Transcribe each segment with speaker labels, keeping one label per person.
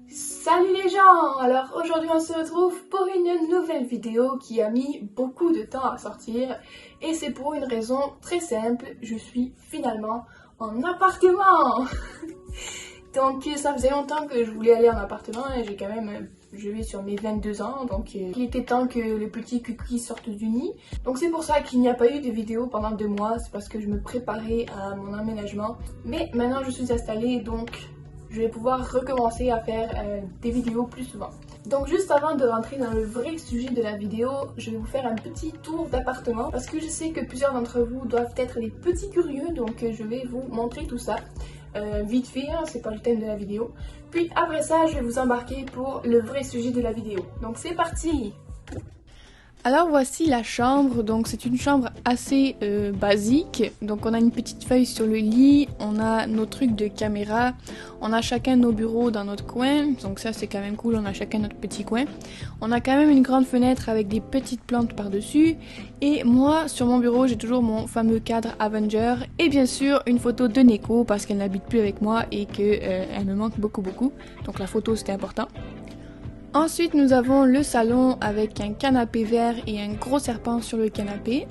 Speaker 1: Salut les gens! Alors aujourd'hui on se retrouve pour une nouvelle vidéo qui a mis beaucoup de temps à sortir et c'est pour une raison très simple, je suis finalement en appartement! Donc ça faisait longtemps que je voulais aller en appartement et je vais sur mes 22 ans, donc il était temps que le petit cucu sorte du nid. Donc c'est pour ça qu'il n'y a pas eu de vidéo pendant 2 mois, c'est parce que je me préparais à mon emménagement. Mais maintenant je suis installée donc je vais pouvoir recommencer à faire des vidéos plus souvent. Donc juste avant de rentrer dans le vrai sujet de la vidéo, je vais vous faire un petit tour d'appartement parce que je sais que plusieurs d'entre vous doivent être des petits curieux, donc je vais vous montrer tout ça. Vite fait, hein, c'est pas le thème de la vidéo. Puis après ça, je vais vous embarquer pour le vrai sujet de la vidéo. Donc c'est parti! Alors voici la chambre, donc c'est une chambre assez basique, donc on a une petite feuille sur le lit, on a nos trucs de caméra, on a chacun nos bureaux dans notre coin, donc ça c'est quand même cool, on a chacun notre petit coin. On a quand même une grande fenêtre avec des petites plantes par-dessus, et moi sur mon bureau j'ai toujours mon fameux cadre Avenger, et bien sûr une photo de Neko parce qu'elle n'habite plus avec moi et qu'elle me manque beaucoup, donc la photo c'était important. Ensuite, nous avons le salon avec un canapé vert et un gros serpent sur le canapé.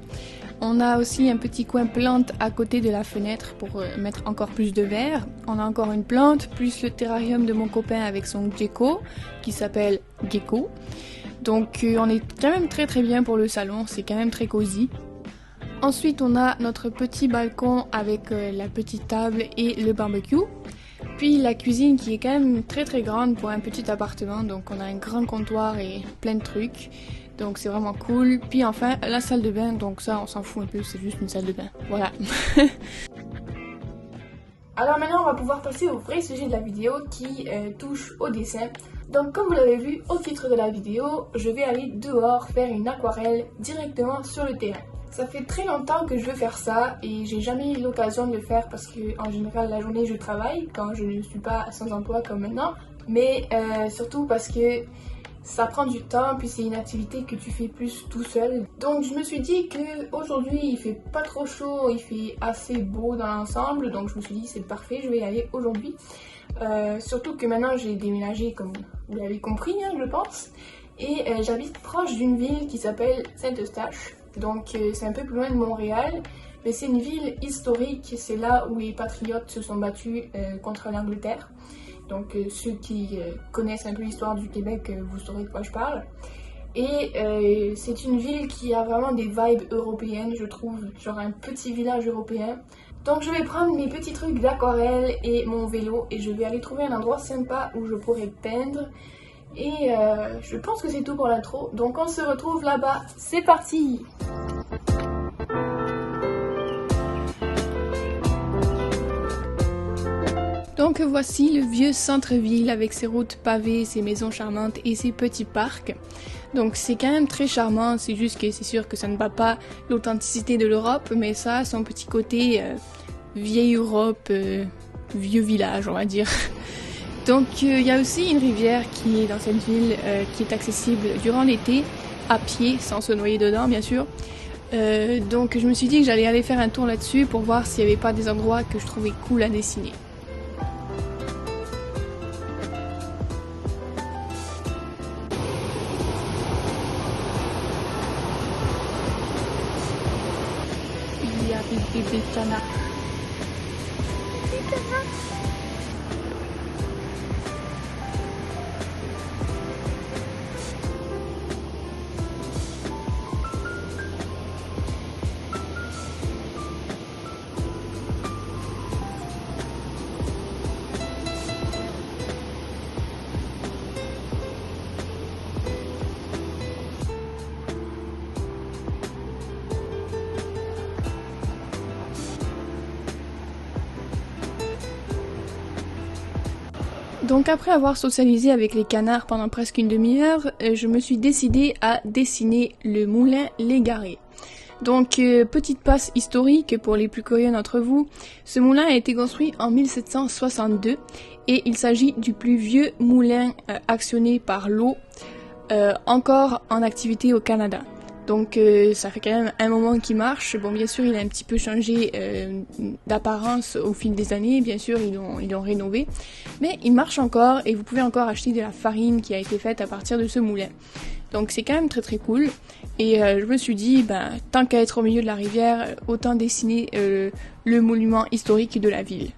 Speaker 1: On a aussi un petit coin plante à côté de la fenêtre pour mettre encore plus de verre. On a encore une plante, plus le terrarium de mon copain avec son gecko, qui s'appelle Gecko. Donc on est quand même très bien pour le salon, c'est quand même très cosy. Ensuite, on a notre petit balcon avec la petite table et le barbecue. Puis la cuisine qui est quand même très grande pour un petit appartement, donc on a un grand comptoir et plein de trucs, donc c'est vraiment cool. Puis enfin la salle de bain, donc ça on s'en fout un peu, c'est juste une salle de bain, voilà. Alors maintenant on va pouvoir passer au vrai sujet de la vidéo qui touche au dessin. Donc comme vous l'avez vu au titre de la vidéo, je vais aller dehors faire une aquarelle directement sur le terrain. Ça fait très longtemps que je veux faire ça et j'ai jamais eu l'occasion de le faire parce que en général la journée je travaille quand je ne suis pas sans emploi comme maintenant, mais surtout parce que ça prend du temps puis c'est une activité que tu fais plus tout seul. Donc je me suis dit que aujourd'hui il fait pas trop chaud, il fait assez beau dans l'ensemble, donc je me suis dit c'est parfait, je vais y aller aujourd'hui. Surtout que maintenant j'ai déménagé comme vous l'avez compris hein, je pense, et j'habite proche d'une ville qui s'appelle Saint-Eustache. Donc c'est un peu plus loin de Montréal, mais c'est une ville historique, c'est là où les patriotes se sont battus contre l'Angleterre. Donc ceux qui connaissent un peu l'histoire du Québec, vous saurez de quoi je parle. Et c'est une ville qui a vraiment des vibes européennes, je trouve, genre un petit village européen. Donc je vais prendre mes petits trucs d'aquarelle et mon vélo et je vais aller trouver un endroit sympa où je pourrais peindre. Et je pense que c'est tout pour l'intro, donc on se retrouve là-bas, c'est parti! Donc voici le vieux centre-ville avec ses routes pavées, ses maisons charmantes et ses petits parcs. Donc c'est quand même très charmant, c'est juste que c'est sûr que ça ne bat pas l'authenticité de l'Europe, mais ça a son petit côté vieille Europe, vieux village on va dire. Donc il y a aussi une rivière qui est dans cette ville qui est accessible durant l'été, à pied, sans se noyer dedans bien sûr. Donc je me suis dit que j'allais aller faire un tour là-dessus pour voir s'il n'y avait pas des endroits que je trouvais cool à dessiner. Il y a des bébés canards. Des canards. Donc après avoir socialisé avec les canards pendant presque une demi-heure, je me suis décidée à dessiner le moulin Légaré. Donc petite passe historique pour les plus curieux d'entre vous, ce moulin a été construit en 1762 et il s'agit du plus vieux moulin actionné par l'eau encore en activité au Canada. Donc ça fait quand même un moment qu'il marche. Bon, bien sûr il a un petit peu changé d'apparence au fil des années, bien sûr ils l'ont rénové, mais il marche encore et vous pouvez encore acheter de la farine qui a été faite à partir de ce moulin. Donc c'est quand même très très cool, et je me suis dit, tant qu'à être au milieu de la rivière, autant dessiner le monument historique de la ville.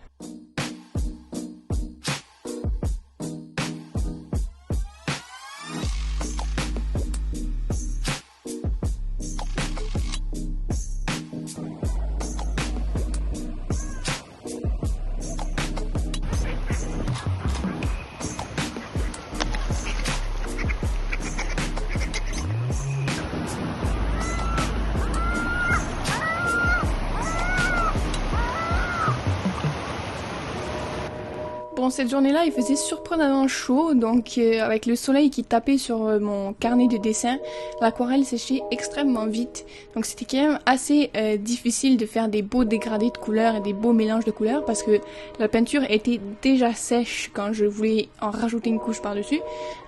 Speaker 1: Bon, cette journée-là, il faisait surprenamment chaud, donc avec le soleil qui tapait sur mon carnet de dessin, l'aquarelle séchait extrêmement vite. Donc c'était quand même assez difficile de faire des beaux dégradés de couleurs et des beaux mélanges de couleurs, parce que la peinture était déjà sèche quand je voulais en rajouter une couche par-dessus.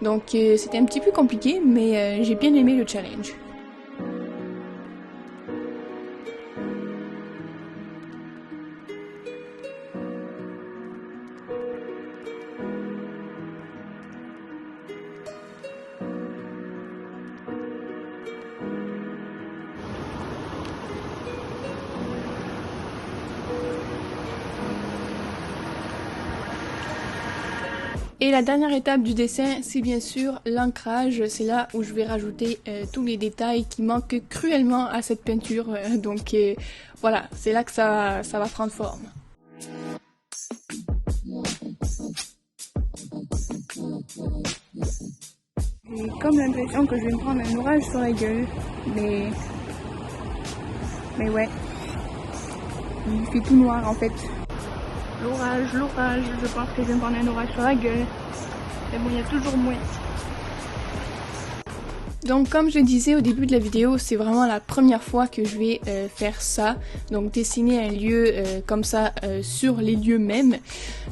Speaker 1: Donc c'était un petit peu compliqué, mais j'ai bien aimé le challenge. Et la dernière étape du dessin, c'est bien sûr l'ancrage. C'est là où je vais rajouter tous les détails qui manquent cruellement à cette peinture. Donc voilà, c'est là que ça va prendre forme. J'ai comme l'impression que je vais me prendre un orage sur la gueule. Mais ouais, il fait tout noir en fait. L'orage, je pense que je vais me prendre un orage sur la gueule. Mais bon, il y a toujours moins. Donc comme je disais au début de la vidéo, c'est vraiment la première fois que je vais faire ça. Donc dessiner un lieu comme ça sur les lieux mêmes.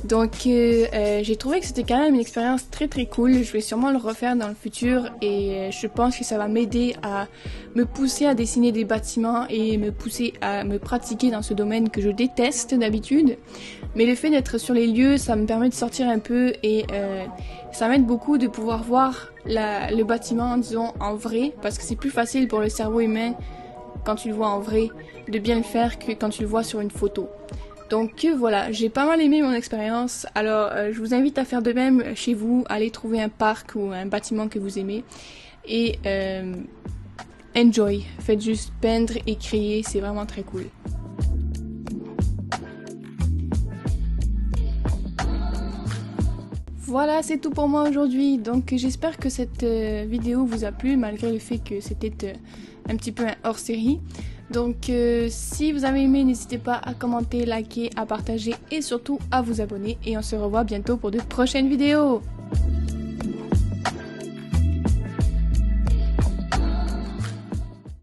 Speaker 1: Donc j'ai trouvé que c'était quand même une expérience très très cool. Je vais sûrement le refaire dans le futur, et je pense que ça va m'aider à me pousser à dessiner des bâtiments et me pousser à me pratiquer dans ce domaine que je déteste d'habitude. Mais le fait d'être sur les lieux, ça me permet de sortir un peu, et ça m'aide beaucoup de pouvoir voir le bâtiment, disons, en vrai, parce que c'est plus facile pour le cerveau humain, quand tu le vois en vrai, de bien le faire que quand tu le vois sur une photo. Donc voilà, j'ai pas mal aimé mon expérience. Alors je vous invite à faire de même chez vous, aller trouver un parc ou un bâtiment que vous aimez, et enjoy. Faites juste peindre et créer, c'est vraiment très cool. Voilà, c'est tout pour moi aujourd'hui. Donc j'espère que cette vidéo vous a plu, malgré le fait que c'était un petit peu un hors-série. Donc si vous avez aimé, n'hésitez pas à commenter, liker, à partager et surtout à vous abonner. Et on se revoit bientôt pour de prochaines vidéos.